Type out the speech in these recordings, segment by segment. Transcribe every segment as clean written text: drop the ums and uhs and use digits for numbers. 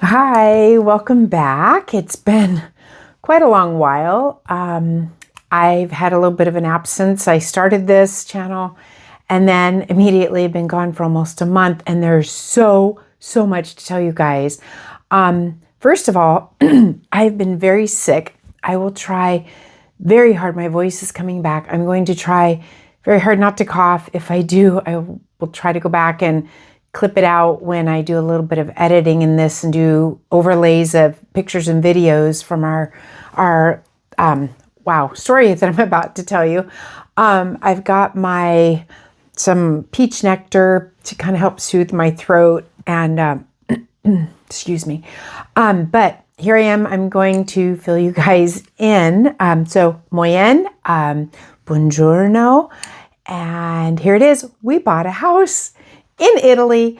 Hi, welcome back. It's been quite a long while. I've had a little bit of an absence. I started this channel and then immediately been gone for almost a month, and there's so much to tell you guys. First of all, I've been very sick. I will try very hard. My voice is coming back. I'm going to try very hard not to cough. If I do, I will try to go back and clip it out when I do a little bit of editing in this and do overlays of pictures and videos from our story that I'm about to tell you. I've got some peach nectar to kind of help soothe my throat and excuse me. But here I am. I'm going to fill you guys in. So muy bien, buongiorno, and here it is. We bought a house in Italy,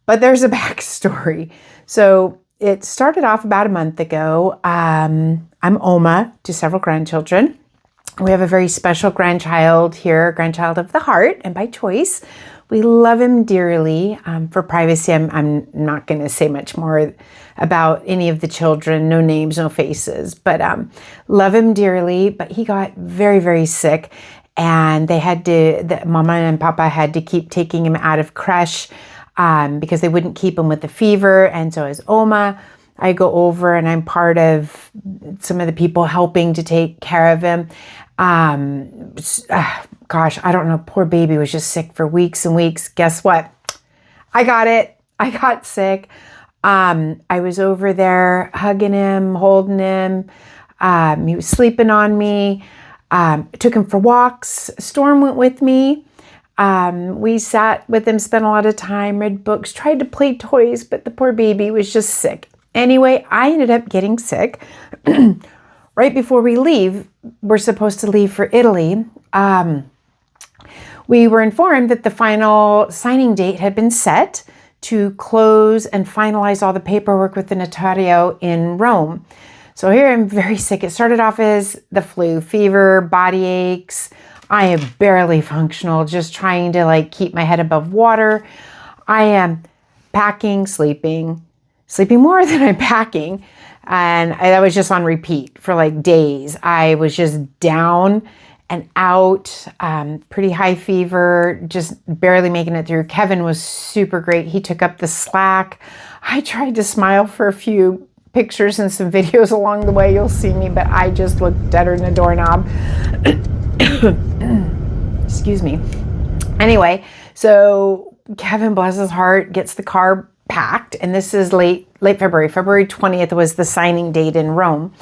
but there's a backstory. So it started off about a month ago. I'm Oma to several grandchildren. We have a very special grandchild here, grandchild of the heart, and by choice. We love him dearly. For privacy, I'm not going to say much more about any of the children, no names, no faces, but love him dearly. But he got very, very sick, and Mama and Papa had to keep taking him out of creche because they wouldn't keep him with the fever. And so as Oma, I go over and I'm part of some of the people helping to take care of him. Gosh, I don't know. Poor baby was just sick for weeks and weeks. Guess what? I got it. I got sick. I was over there hugging him, holding him. He was sleeping on me. Took him for walks. Storm went with me. We sat with him, spent a lot of time, read books, tried to play toys, but the poor baby was just sick. Anyway, I ended up getting sick. Right before we leave, we're supposed to leave for Italy. We were informed that the final signing date had been set to close and finalize all the paperwork with the notario in Rome. So here I'm very sick. It started off as the flu, fever, body aches. I am barely functional, just trying to keep my head above water. I am packing, sleeping more than I'm packing. And that was just on repeat for days. I was just down and out, pretty high fever, just barely making it through. Kevin was super great. He took up the slack. I tried to smile for a few pictures and some videos along the way. You'll see me, but I just looked deader than a doorknob. Excuse me. Anyway, so Kevin, bless his heart, gets the car packed, and this is late February. February 20th was the signing date in Rome.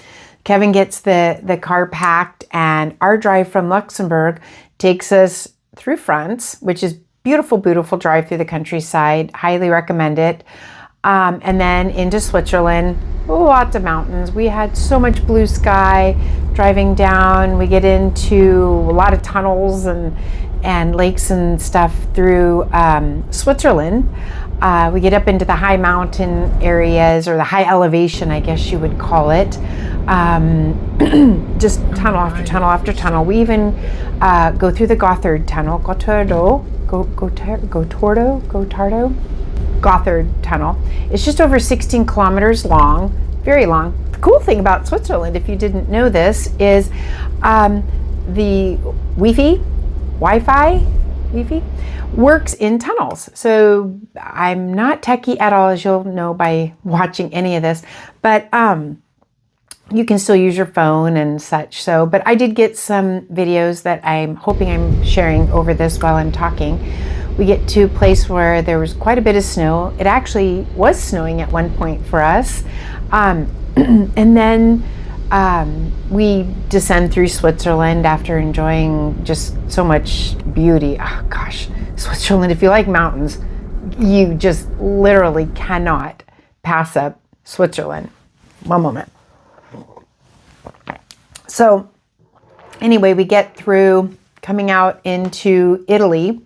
Kevin gets the car packed, and our drive from Luxembourg takes us through France, which is beautiful, beautiful drive through the countryside. Highly recommend it. And then into Switzerland, lots of mountains. We had so much blue sky driving down. We get into a lot of tunnels and lakes and stuff through Switzerland. We get up into the high mountain areas, or the high elevation, I guess you would call it. Just tunnel after tunnel after tunnel. We even go through the Gothard Tunnel, Gothard Tunnel. It's just over 16 kilometers long, very long. The cool thing about Switzerland, if you didn't know this, is the Wi-Fi works in tunnels. So I'm not techie at all, as you'll know by watching any of this, but you can still use your phone and such. So, but I did get some videos that I'm hoping I'm sharing over this while I'm talking. We get to a place where there was quite a bit of snow. It actually was snowing at one point for us. And then we descend through Switzerland after enjoying just so much beauty. Oh gosh, Switzerland, if you like mountains, you just literally cannot pass up Switzerland. One moment. So anyway, we get through coming out into Italy,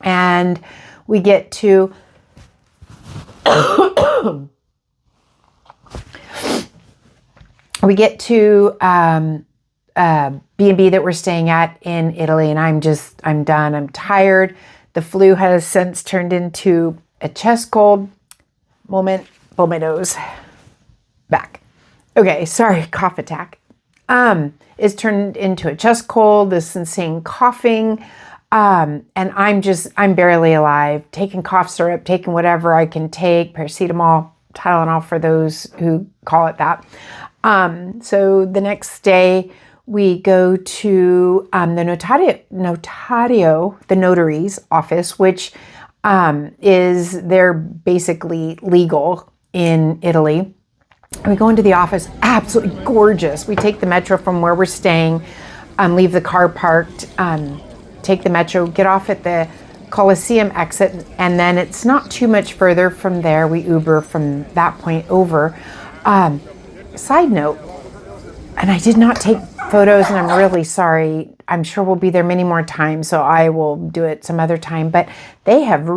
and we get to B&B that we're staying at in Italy, and I'm done. I'm tired. The flu has since turned into a chest cold. Moment, blow my nose back. Okay, sorry, cough attack. Is turned into a chest cold, this insane coughing. And I'm barely alive, taking cough syrup, taking whatever I can take, paracetamol, Tylenol for those who call it that. So the next day we go to the notary's office, which they're basically legal in Italy. And we go into the office, absolutely gorgeous. We take the metro from where we're staying, leave the car parked, take the metro, get off at the Coliseum exit, and then it's not too much further from there. We Uber from that point over. Side note, and I did not take photos, and I'm really sorry. I'm sure we'll be there many more times, so I will do it some other time. But they have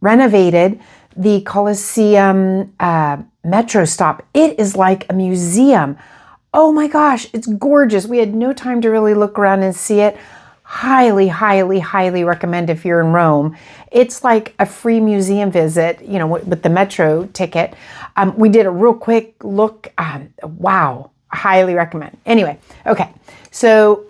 renovated the Coliseum metro stop. It is like a museum. Oh my gosh, it's gorgeous. We had no time to really look around and see it. Highly, highly, highly recommend if you're in Rome. It's like a free museum visit, with the metro ticket. We did a real quick look. Wow, highly recommend. Anyway, okay, so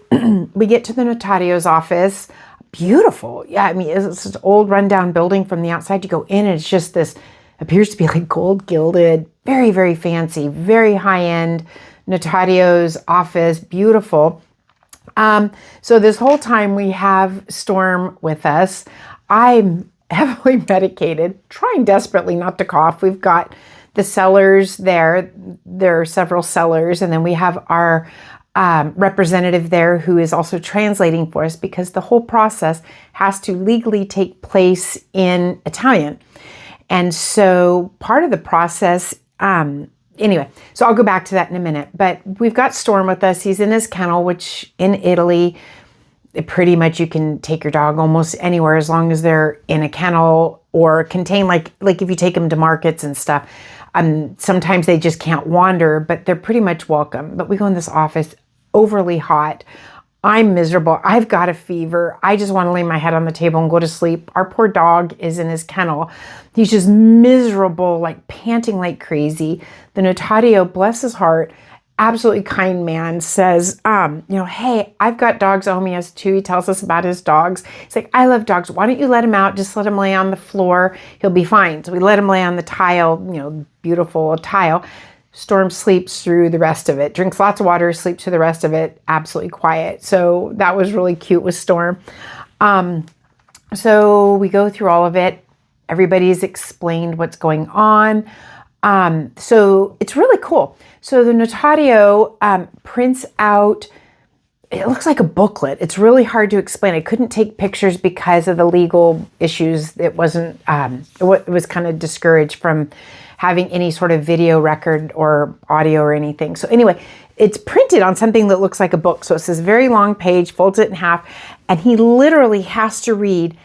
we get to the notario's office. Beautiful. Yeah, I mean, it's this old rundown building from the outside. You go in and it's just this, appears to be like gold gilded, very, very fancy, very high end notario's office, beautiful. So this whole time we have Storm with us. I'm heavily medicated, trying desperately not to cough. We've got the sellers there. There are several sellers, and then we have our representative there who is also translating for us because the whole process has to legally take place in Italian. And so part of the process, anyway, so I'll go back to that in a minute, but we've got Storm with us. He's in his kennel, which in Italy, pretty much you can take your dog almost anywhere as long as they're in a kennel or contained, like if you take them to markets and stuff. Sometimes they just can't wander, but they're pretty much welcome. But we go in this office, overly hot. I'm miserable. I've got a fever. I just want to lay my head on the table and go to sleep. Our poor dog is in his kennel. He's just miserable, like panting like crazy. The notario, bless his heart, absolutely kind man, says, hey, I've got dogs at home. He has two. He tells us about his dogs. He's like, I love dogs. Why don't you let him out? Just let him lay on the floor. He'll be fine. So we let him lay on the tile, beautiful tile. Storm sleeps through the rest of it, drinks lots of water, sleeps through the rest of it, absolutely quiet. So that was really cute with Storm. So we go through all of it. Everybody's explained what's going on. So it's really cool. So the notario prints out, it looks like a booklet. It's really hard to explain. I couldn't take pictures because of the legal issues. It wasn't, it was kind of discouraged from having any sort of video record or audio or anything. So anyway, it's printed on something that looks like a book. So it's this very long page, folds it in half, and he literally has to read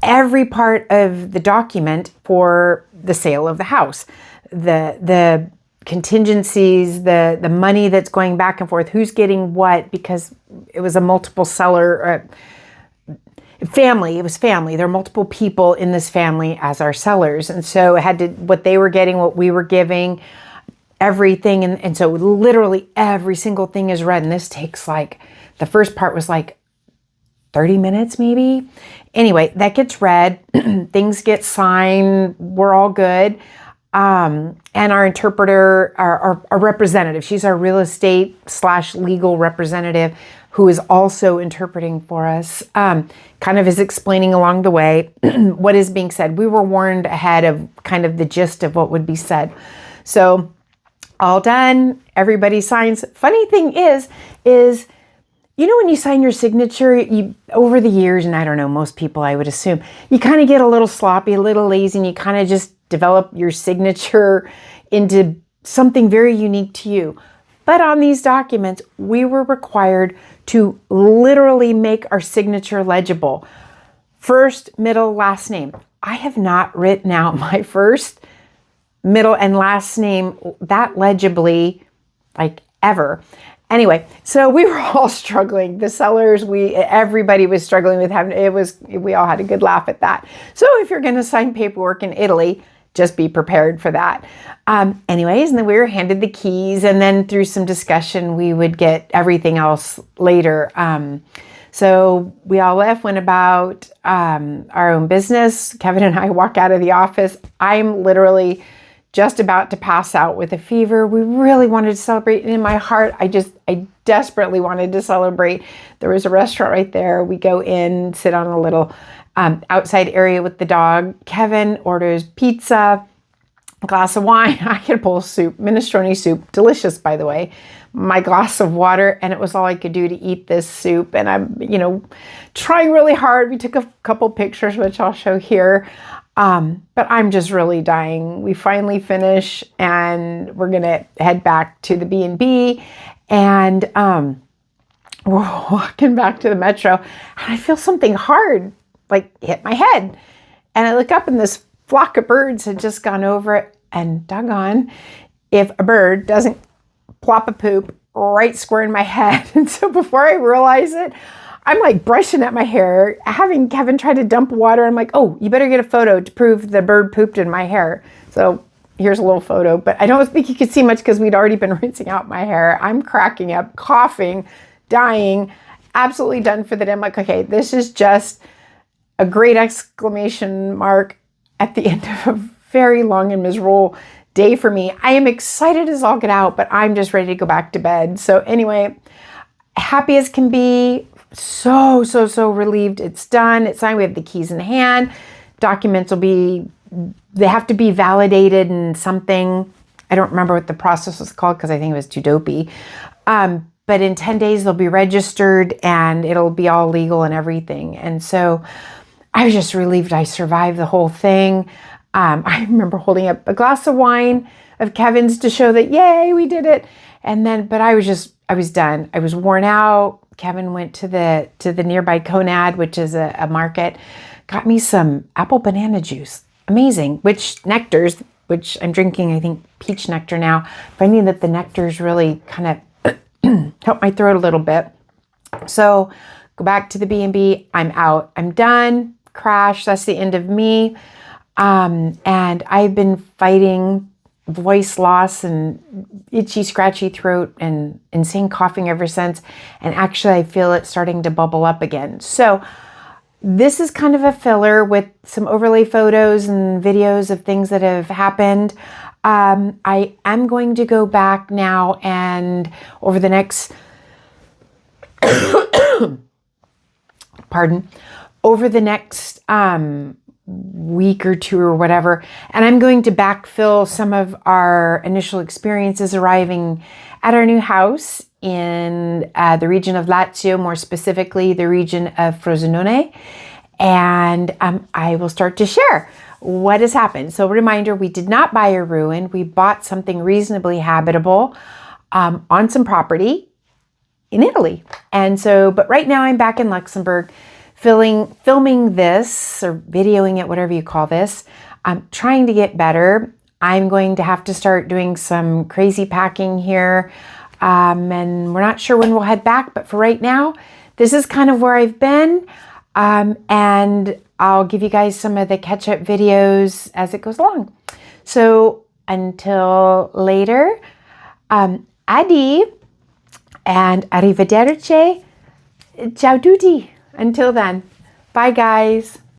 every part of the document for the sale of the house. The contingencies, the money that's going back and forth, who's getting what, because it was a multiple seller family. It was family. There are multiple people in this family as our sellers. And so it had to, what they were getting, what we were giving, everything. And so literally every single thing is read. And this takes the first part was 30 minutes maybe. Anyway, that gets read, things get signed, we're all good. And our interpreter, our representative, she's our real estate / legal representative who is also interpreting for us, kind of is explaining along the way what is being said. We were warned ahead of kind of the gist of what would be said. So all done, everybody signs. Funny thing is, when you sign your signature, over the years, and I don't know, most people I would assume, you kind of get a little sloppy, a little lazy, and you kind of just develop your signature into something very unique to you. But on these documents, we were required to literally make our signature legible. First, middle, last name. I have not written out my first, middle, and last name that legibly, ever. Anyway, so we were all struggling. The sellers, everybody was struggling with we all had a good laugh at that. So if you're going to sign paperwork in Italy, just be prepared for that. Anyways, and then we were handed the keys, and then through some discussion, we would get everything else later. So we all left, went about our own business. Kevin and I walk out of the office. I'm literally just about to pass out with a fever. We really wanted to celebrate. And in my heart, I desperately wanted to celebrate. There was a restaurant right there. We go in, sit on a little outside area with the dog. Kevin orders pizza, a glass of wine. I get a bowl of soup, minestrone soup, delicious, by the way. My glass of water, and it was all I could do to eat this soup. And I'm, trying really hard. We took a couple pictures, which I'll show here. But I'm just really dying. We finally finish, and we're gonna head back to the B&B, and we're walking back to the metro, and I feel something hard like hit my head, and I look up, and this flock of birds had just gone over it, and doggone if a bird doesn't plop a poop right square in my head. And so before I realize it, I'm like brushing at my hair, having Kevin try to dump water. I'm like, oh, you better get a photo to prove the bird pooped in my hair. So here's a little photo, but I don't think you could see much because we'd already been rinsing out my hair. I'm cracking up, coughing, dying, absolutely done for the day. I'm like, okay, this is just a great exclamation mark at the end of a very long and miserable day for me. I am excited as all get out, but I'm just ready to go back to bed. So anyway, happy as can be. So relieved it's done. It's signed. We have the keys in hand. Documents they have to be validated in something. I don't remember what the process was called because I think it was too dopey. But in 10 days, they'll be registered and it'll be all legal and everything. And so I was just relieved I survived the whole thing. I remember holding up a glass of wine of Kevin's to show that, yay, we did it. And then, but I was done. I was worn out. Kevin went to the nearby Conad, which is a market, got me some apple banana juice. Amazing. Nectars, which I'm drinking, I think peach nectar now. Finding that the nectars really kind of help my throat a little bit. So go back to the B&B. I'm out. I'm done. Crash. That's the end of me. And I've been fighting voice loss and itchy, scratchy throat and insane coughing ever since. And actually, I feel it starting to bubble up again. So this is kind of a filler with some overlay photos and videos of things that have happened. I am going to go back now and over the next, week or two or whatever, and I'm going to backfill some of our initial experiences arriving at our new house in the region of Lazio, more specifically the region of Frosinone, and I will start to share what has happened. So reminder, we did not buy a ruin. We bought something reasonably habitable on some property in Italy. And so, but right now I'm back in Luxembourg filming this or videoing it, whatever you call this. I'm trying to get better. I'm going to have to start doing some crazy packing here. And we're not sure when we'll head back, but for right now, this is kind of where I've been. And I'll give you guys some of the catch-up videos as it goes along. So until later, adi and arrivederci. Ciao tutti. Until then, bye guys.